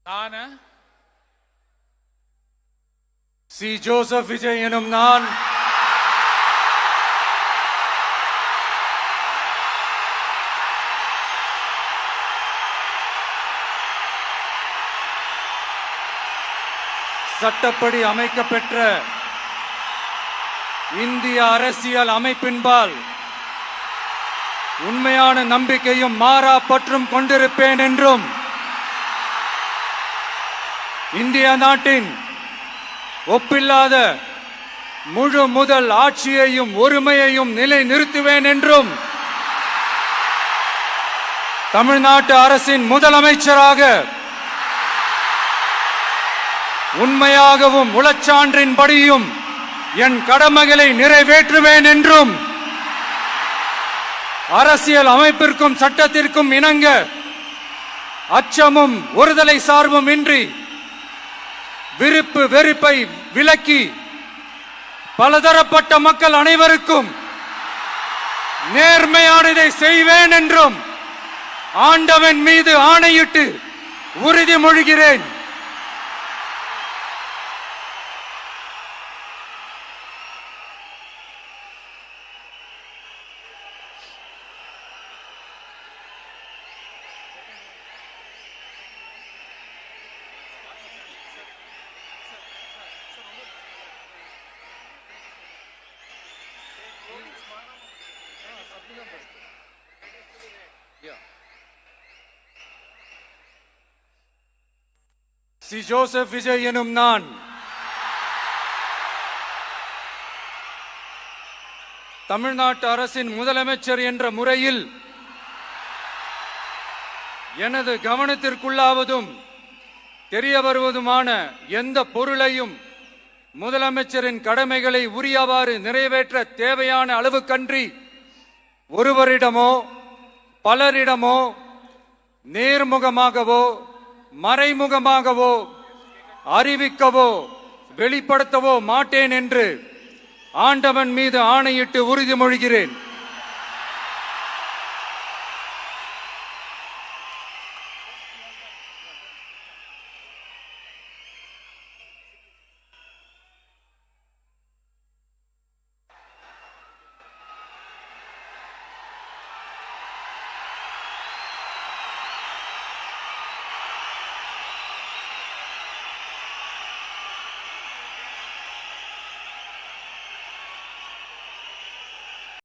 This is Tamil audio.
நான் சி. ஜோசப் விஜய் எனும் நான் சட்டப்படி அமைக்கப்பெற்ற இந்திய அரசியல் அமைப்பின்பால் உண்மையான நம்பிக்கையும் மாறா பற்றும் கொண்டிருப்பேன் என்றும் இந்திய நாட்டின் ஒப்பில்லாத முழு முதல் ஆட்சியையும் ஒருமையையும் நிலை நிறுத்துவேன் என்றும் தமிழ்நாட்டு அரசின் முதலமைச்சராக உண்மையாகவும் உளச்சான்றின்படியும் என் கடமைகளை நிறைவேற்றுவேன் என்றும் அரசியல் அமைப்பிற்கும் சட்டத்திற்கும் இணங்க அச்சமும் ஒருதலை சார்பும் இன்றி விருப்பு வெறுப்பை விலக்கி பலதரப்பட்ட மக்கள் அனைவருக்கும் நேர்மையானதை செய்வேன் என்றும் ஆண்டவன் மீது ஆணையிட்டு உறுதிமொழிகிறேன். சி. ஜோசப் விஜய் எனும் நான் தமிழ்நாட்டு அரசின் முதலமைச்சர் என்ற முறையில் எனது கவனத்திற்குள்ளாவதும் தெரிய வருவதுமான எந்த பொருளையும் முதலமைச்சரின் கடமைகளை உரியவாறு நிறைவேற்ற தேவையான அளவுக்கன்றி ஒருவரிடமோ பலரிடமோ நேர்முகமாகவோ மறைமுகமாகவோ அறிவிக்கவோ வெளிப்படுத்தவோ மாட்டேன் என்று ஆண்டவன் மீது ஆணையிட்டு உறுதிமொழிகிறேன்.